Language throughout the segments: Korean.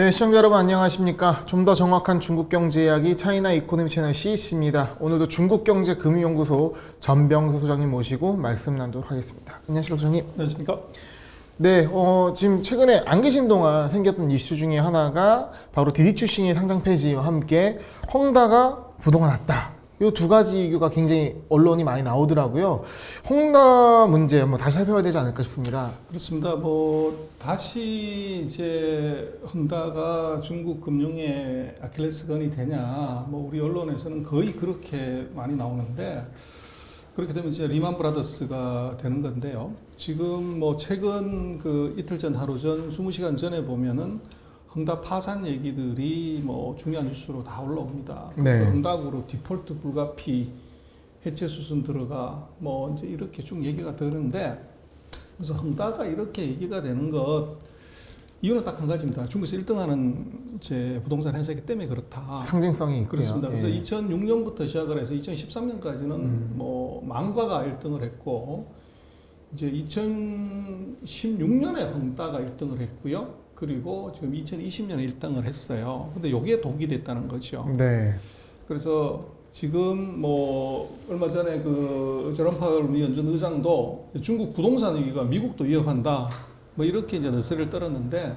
네, 시청자 여러분 안녕하십니까. 좀 더 정확한 중국 경제 이야기 차이나 이코노미 채널 CEC입니다. 오늘도 중국경제금융연구소 전병수 소장님 모시고 말씀 나누도록 하겠습니다. 안녕하십니까, 소장님. 안녕하십니까. 네, 지금 최근에 안 계신 동안 생겼던 이슈 중에 하나가 바로 디디추싱의 상장 폐지와 함께 헝다가 부도가 났다. 이 두 가지 이유가 굉장히 언론이 많이 나오더라고요. 헝다 문제 한번 다시 살펴봐야 되지 않을까 싶습니다. 그렇습니다. 다시 이제 헝다가 중국 금융의 아킬레스건이 되냐, 우리 언론에서는 거의 그렇게 많이 나오는데, 그렇게 되면 이제 리만 브라더스가 되는 건데요. 지금 최근 이틀 전, 하루 전, 20시간 전에 보면은 헝다 파산 얘기들이 중요한 뉴스로 다 올라옵니다. 네. 헝다그룹 디폴트 불가피, 해체 수순 들어가, 이제 이렇게 쭉 얘기가 되는데, 그래서 헝다가 이렇게 얘기가 되는 것, 이유는 딱 한 가지입니다. 중국에서 1등하는 이제 부동산 회사이기 때문에 그렇다. 상징성이 있고요. 그렇습니다. 그래서 예. 2006년부터 시작을 해서 2013년까지는 망과가 1등을 했고, 이제 2016년에 헝다가 1등을 했고요. 그리고 지금 2020년에 1등을 했어요. 근데 여기에 독이 됐다는 거죠. 네. 그래서 지금 얼마 전에 제롬 파월 미 연준 의장도 중국 부동산 위기가 미국도 위협한다. 이렇게 이제 너스를 떨었는데,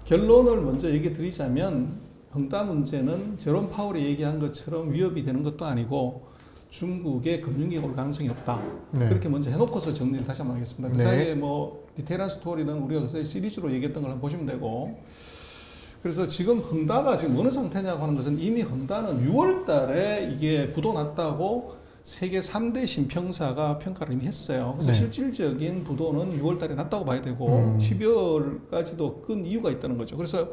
결론을 먼저 얘기 드리자면 헝다 문제는 제롬 파월이 얘기한 것처럼 위협이 되는 것도 아니고 중국의 금융위기 올 가능성이 없다. 네. 그렇게 먼저 해놓고서 정리를 다시 한번 하겠습니다. 그 네. 사이에 디테일한 스토리는 우리가 그새 시리즈로 얘기했던 걸 한번 보시면 되고, 그래서 지금 헝다가 지금 어느 상태냐고 하는 것은 이미 헝다는 6월 달에 이게 부도 났다고 세계 3대 신평사가 평가를 이미 했어요. 그래서 네. 실질적인 부도는 6월 달에 났다고 봐야 되고, 12월까지도 끈 이유가 있다는 거죠. 그래서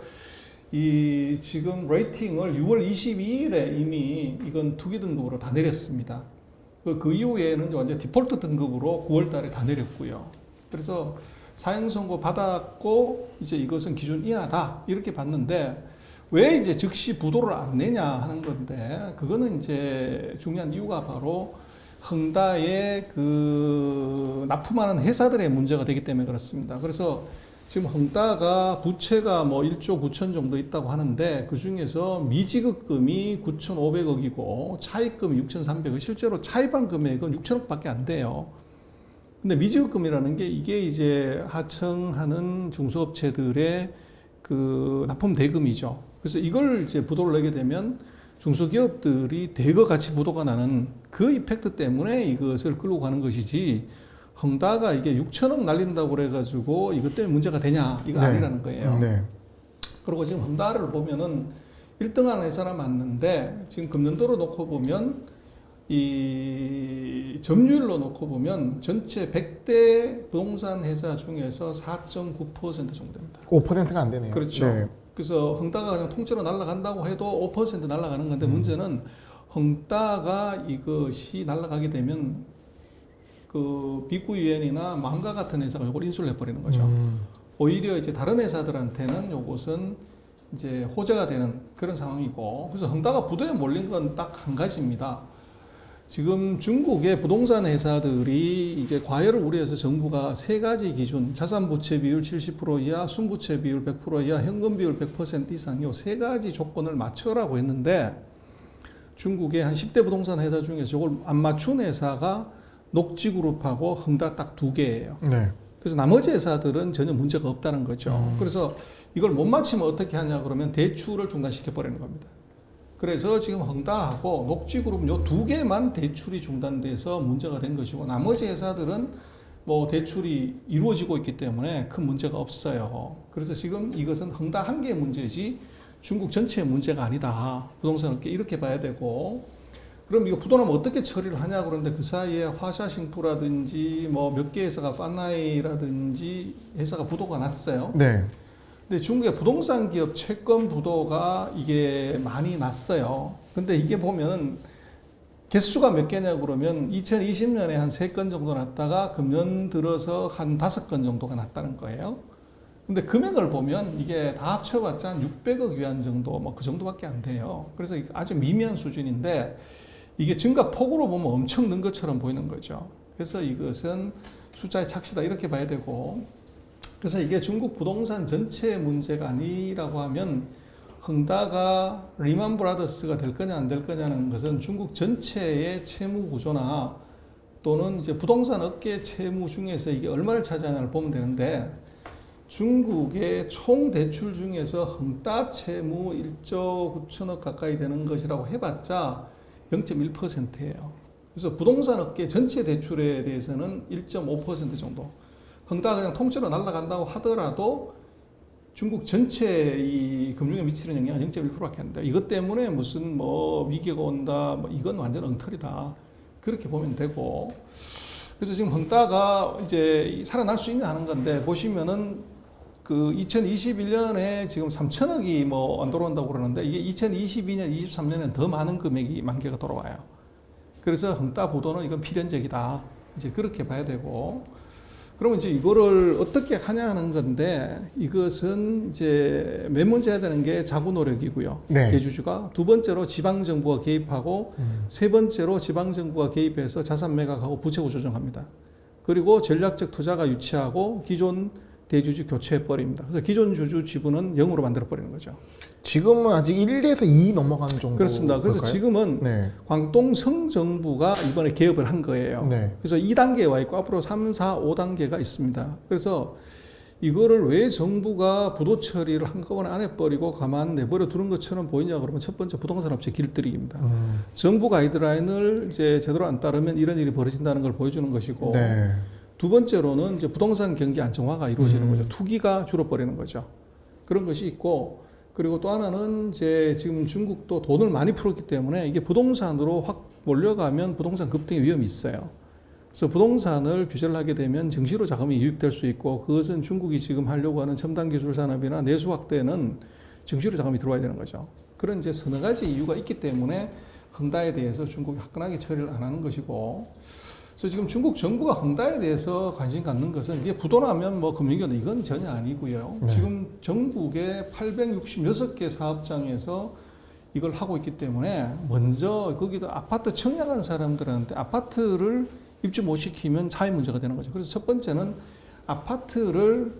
이 지금 레이팅을 6월 22일에 이미 이건 투기 등급으로 다 내렸습니다. 그 이후에는 완전 디폴트 등급으로 9월 달에 다 내렸고요. 그래서 사형 선고 받았고 이제 이것은 기준 이하다 이렇게 봤는데, 왜 이제 즉시 부도를 안 내냐 하는 건데, 그거는 이제 중요한 이유가 바로 헝다의 납품하는 회사들의 문제가 되기 때문에 그렇습니다. 그래서 지금 헝다가 부채가 1조 9천 정도 있다고 하는데, 그 중에서 미지급금이 9,500억이고 차입금이 6,300억, 실제로 차입한 금액은 6천억밖에 안 돼요. 근데 미지급금이라는 게 이게 이제 하청하는 중소업체들의 납품 대금이죠. 그래서 이걸 이제 부도를 내게 되면 중소기업들이 대거 같이 부도가 나는 그 이펙트 때문에 이것을 끌고 가는 것이지, 헝다가 이게 6천억 날린다고 그래가지고 이것 때문에 문제가 되냐, 이거 네. 아니라는 거예요. 네. 그리고 지금 헝다를 보면은 1등하는 회사는 맞는데, 지금 금년도로 놓고 보면 이 점유율로 놓고 보면 전체 100대 부동산 회사 중에서 4.9% 정도 됩니다. 5%가 안 되네요. 그렇죠. 네. 그래서 헝다가 그냥 통째로 날아간다고 해도 5% 날아가는 건데, 문제는 헝다가 이것이 날아가게 되면 비구유엔이나 망가 같은 회사가 이걸 인수를 해버리는 거죠. 오히려 이제 다른 회사들한테는 이것은 이제 호재가 되는 그런 상황이고, 그래서 헝다가 부도에 몰린 건 딱 한 가지입니다. 지금 중국의 부동산 회사들이 이제 과열을 우려해서 정부가 세 가지 기준, 자산 부채 비율 70% 이하, 순부채 비율 100% 이하, 현금 비율 100% 이상, 요 세 가지 조건을 맞춰라고 했는데, 중국의 한 10대 부동산 회사 중에서 이걸 안 맞춘 회사가 녹지그룹하고 헝다 딱 2개예요. 네. 그래서 나머지 회사들은 전혀 문제가 없다는 거죠. 그래서 이걸 못 맞추면 어떻게 하냐 그러면 대출을 중단시켜 버리는 겁니다. 그래서 지금 헝다하고 녹지그룹 요 2개만 대출이 중단돼서 문제가 된 것이고, 나머지 회사들은 대출이 이루어지고 있기 때문에 큰 문제가 없어요. 그래서 지금 이것은 헝다 한 개의 문제지 중국 전체의 문제가 아니다. 부동산 업계 이렇게 봐야 되고, 그럼 이거 부도나면 어떻게 처리를 하냐 그러는데, 그 사이에 화샤싱푸라든지 몇 개 회사가 파나이라든지 회사가 부도가 났어요. 네. 근데 중국의 부동산 기업 채권 부도가 이게 많이 났어요. 근데 이게 보면 개수가 몇 개냐 그러면 2020년에 한 3건 정도 났다가 금년 들어서 한 5건 정도가 났다는 거예요. 근데 금액을 보면 이게 다 합쳐봤자 한 600억 위안 정도, 그 정도밖에 안 돼요. 그래서 아주 미미한 수준인데, 이게 증가 폭으로 보면 엄청 는 것처럼 보이는 거죠. 그래서 이것은 숫자의 착시다 이렇게 봐야 되고, 그래서 이게 중국 부동산 전체의 문제가 아니라고 하면恒大가 리만 브라더스가 될 거냐 안 될 거냐는 것은 중국 전체의 채무 구조나 또는 이제 부동산 업계 채무 중에서 이게 얼마를 차지하냐를 보면 되는데 중국의 총 대출 중에서恒大채무 1조 9천억 가까이 되는 것이라고 해봤자 0.1%예요. 그래서 부동산 업계 전체 대출에 대해서는 1.5% 정도.恒大그냥 통째로 날아간다고 하더라도 중국 전체 이 금융에 미치는 영향은 0.1%밖에 안 돼요. 이것 때문에 무슨 뭐 위기가 온다, 뭐 이건 완전 엉터리다. 그렇게 보면 되고. 그래서 지금恒大가 이제 살아날 수 있냐 하는 건데 보시면은 그 2021년에 지금 3천억이 뭐 안 돌아온다고 그러는데 이게 2022년, 23년에는 더 많은 금액이 만개가 돌아와요. 그래서恒大보도는 이건 필연적이다. 이제 그렇게 봐야 되고. 그러면 이제 이거를 어떻게 하냐 하는 건데 이것은 이제 맨 먼저 해야 되는 게 자구 노력이고요. 네. 대주주가 두 번째로 지방 정부가 개입하고 세 번째로 지방 정부가 개입해서 자산 매각하고 부채 조정합니다. 그리고 전략적 투자가 유치하고 기존 대주주 교체해 버립니다. 그래서 기존 주주 지분은 0으로 만들어 버리는 거죠. 지금은 아직 1에서 2 넘어가는 정도. 그렇습니다. 그래서 볼까요? 지금은 네. 광동성 정부가 이번에 개업을 한 거예요. 네. 그래서 2단계에 와 있고 앞으로 3, 4, 5단계가 있습니다. 그래서 이거를 왜 정부가 부도 처리를 한꺼번에 안 해버리고 가만 내버려 두는 것처럼 보이냐 그러면 첫 번째 부동산 업체 길들이기입니다. 정부 가이드라인을 이제 제대로 안 따르면 이런 일이 벌어진다는 걸 보여주는 것이고 네. 두 번째로는 이제 부동산 경기 안정화가 이루어지는 거죠. 투기가 줄어버리는 거죠. 그런 것이 있고 그리고 또 하나는 이제 지금 중국도 돈을 많이 풀었기 때문에 이게 부동산으로 확 몰려가면 부동산 급등의 위험이 있어요. 그래서 부동산을 규제를 하게 되면 증시로 자금이 유입될 수 있고 그것은 중국이 지금 하려고 하는 첨단 기술 산업이나 내수 확대는 증시로 자금이 들어와야 되는 거죠. 그런 이제 서너 가지 이유가 있기 때문에恒大에 대해서 중국이 화끈하게 처리를 안 하는 것이고 그래서 지금 중국 정부가恒大에 대해서 관심 갖는 것은 이게 부도나면 뭐 금융위기다 이건 전혀 아니고요. 네. 지금 전국의 866개 사업장에서 이걸 하고 있기 때문에 먼저 거기다 아파트 청약한 사람들한테 아파트를 입주 못 시키면 사회 문제가 되는 거죠. 그래서 첫 번째는 아파트를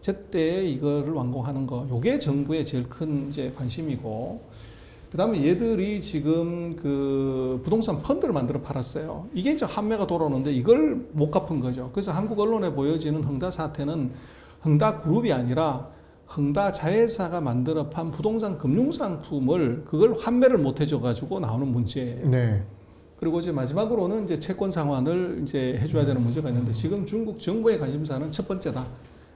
제때 이거를 완공하는 거. 요게 정부의 제일 큰 이제 관심이고 그다음에 얘들이 지금 그 부동산 펀드를 만들어 팔았어요. 이게 이제 한매가 돌아오는데 이걸 못 갚은 거죠. 그래서 한국 언론에 보여지는恒大사태는恒大그룹이 아니라恒大자회사가 만들어 판 부동산 금융 상품을 그걸 환매를 못 해줘 가지고 나오는 문제예요. 네. 그리고 이제 마지막으로는 이제 채권 상환을 이제 해줘야 되는 문제가 있는데 지금 중국 정부의 관심사는 첫 번째다.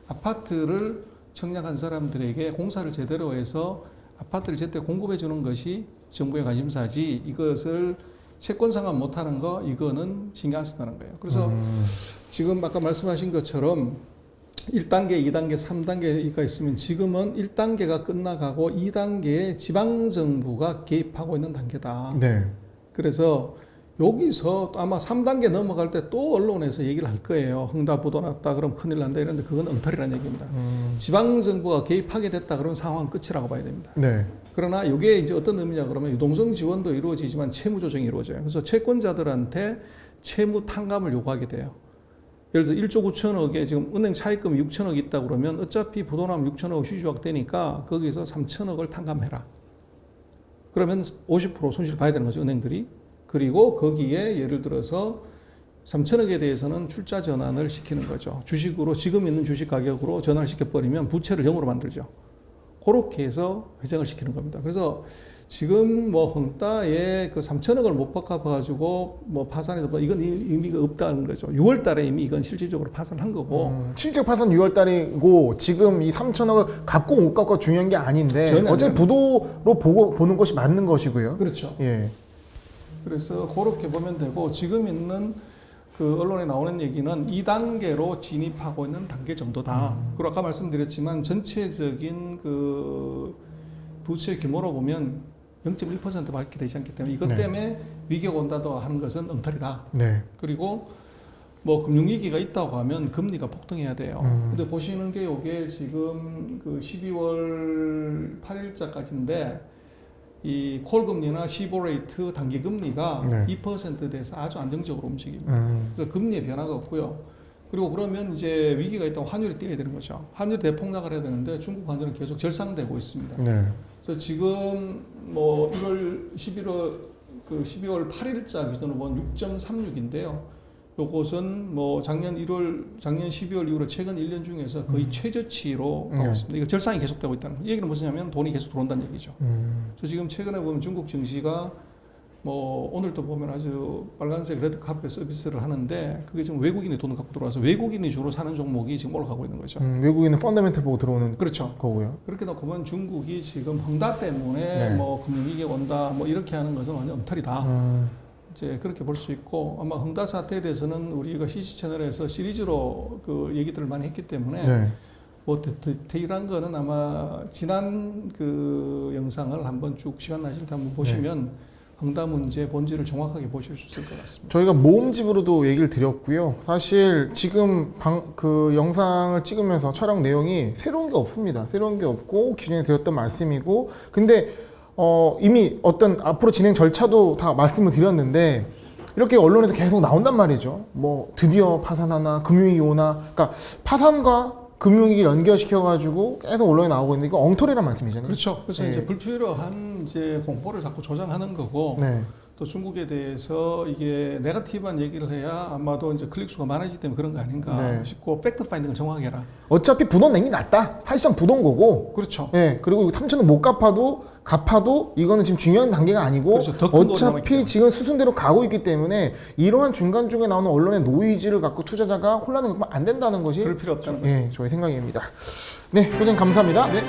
아파트를 청약한 사람들에게 공사를 제대로 해서 아파트를 제때 공급해 주는 것이 정부의 관심사지 이것을 채권 상환 못하는 거 이거는 신경 안 쓴다는 거예요. 그래서 지금 아까 말씀하신 것처럼 1단계, 2단계, 3단계가 있으면 지금은 1단계가 끝나가고 2단계에 지방정부가 개입하고 있는 단계다. 네. 그래서 여기서 아마 3단계 넘어갈 때 또 언론에서 얘기를 할 거예요.恒大부도 났다 그럼 큰일 난다 이런데 그건 엉터리라는 얘기입니다. 지방정부가 개입하게 됐다 그러면 상황은 끝이라고 봐야 됩니다. 네. 그러나 이게 이제 어떤 의미냐 그러면 유동성 지원도 이루어지지만 채무 조정이 이루어져요. 그래서 채권자들한테 채무 탕감을 요구하게 돼요. 예를 들어 1조 9천억에 지금 은행 차입금이 6천억 있다 그러면 어차피 부도나면 6천억 휴지조약되니까 거기서 3천억을 탕감해라. 그러면 50% 손실 봐야 되는 거죠, 은행들이. 그리고 거기에 예를 들어서 3천억에 대해서는 출자 전환을 시키는 거죠. 주식으로 지금 있는 주식 가격으로 전환을 시켜버리면 부채를 0으로 만들죠. 그렇게 해서 회생을 시키는 겁니다. 그래서 지금 뭐恒大에 그 3천억을 못 갚아가지고 뭐 파산해도 뭐 이건 의미가 없다는 거죠. 6월 달에 이미 이건 실질적으로 파산한 거고. 실제 파산 6월 달이고 지금 이 3천억을 갖고 못 갖고 중요한 게 아닌데 어제 부도로 보는 것이 맞는 것이고요. 그렇죠. 예. 그래서 그렇게 보면 되고 지금 있는 그 언론에 나오는 얘기는 2단계로 진입하고 있는 단계 정도다. 그리고 아까 말씀드렸지만 전체적인 그 부채 규모로 보면 0.1%밖에 되지 않기 때문에 이것 때문에 위기가 온다고 하는 것은 엉터리다. 네. 그리고 뭐 금융위기가 있다고 하면 금리가 폭등해야 돼요. 근데 보시는 게 이게 지금 그 12월 8일자까지인데 이 콜금리나 시보레이트 단기금리가 네. 2%대에서 아주 안정적으로 움직입니다. 그래서 금리의 변화가 없고요. 그리고 그러면 이제 위기가 있다고 환율이 뛰어야 되는 거죠. 환율이 대폭락을 해야 되는데 중국 환율은 계속 절상되고 있습니다. 네. 그래서 지금 뭐 12월 8일자 기준으로 보면 6.36인데요. 요것은 뭐 작년 12월 이후로 최근 1년 중에서 거의 최저치로 가고 있습니다. 이거 절상이 계속되고 있다는 거. 이 얘기는 무엇이냐면 돈이 계속 들어온다는 얘기죠. 그래서 지금 최근에 보면 중국 증시가 뭐 오늘도 보면 아주 빨간색 레드카펫 서비스를 하는데 그게 지금 외국인이 돈을 갖고 들어와서 외국인이 주로 사는 종목이 지금 올라가고 있는 거죠. 외국인은 펀더멘털 보고 들어오는 그렇죠. 거고요. 그렇게 놓고 보면 중국이 지금 헝다 때문에 네. 뭐 금융위기 온다 뭐 이렇게 하는 것은 완전 엉터리다. 이제 그렇게 볼 수 있고 아마 헝다 사태에 대해서는 우리가 CC 채널에서 시리즈로 그 얘기들을 많이 했기 때문에 네. 뭐 디테일한 거는 아마 지난 그 영상을 한번 쭉 시간 나실 때 한번 보시면 헝다 문제 본질을 정확하게 보실 수 있을 것 같습니다. 저희가 모음집으로도 얘기를 드렸고요. 사실 지금 그 영상을 찍으면서 촬영 내용이 새로운 게 없습니다. 새로운 게 없고 기존에 드렸던 말씀이고, 근데 이미 어떤 앞으로 진행 절차도 다 말씀을 드렸는데 이렇게 언론에서 계속 나온단 말이죠. 뭐 드디어 파산하나 금융위기 오나, 그러니까 파산과 금융위기를 연결시켜가지고 계속 언론에 나오고 있는데 이거 엉터리란 말씀이잖아요. 그렇죠. 그래서 네. 이제 불필요한 이제 공포를 자꾸 조장하는 거고 네. 또 중국에 대해서 이게 네거티브한 얘기를 해야 아마도 이제 클릭 수가 많아지기 때문에 그런 거 아닌가 네. 싶고 팩트 파인딩을 정확하게 해라. 어차피 부돈 낸게 낫다. 사실상 부돈 거고. 그렇죠. 예, 그리고 3천원 못 갚아도 이거는 지금 중요한 단계가 아니고 그렇죠. 더큰 돈이 남았기 어차피 때문에. 지금 수순대로 가고 있기 때문에 이러한 중간중에 나오는 언론의 노이즈를 갖고 투자자가 혼란을 겪으면 안 된다는 것이 그럴 필요 없다는 거죠. 예, 저의 생각입니다. 네, 소견 감사합니다. 네.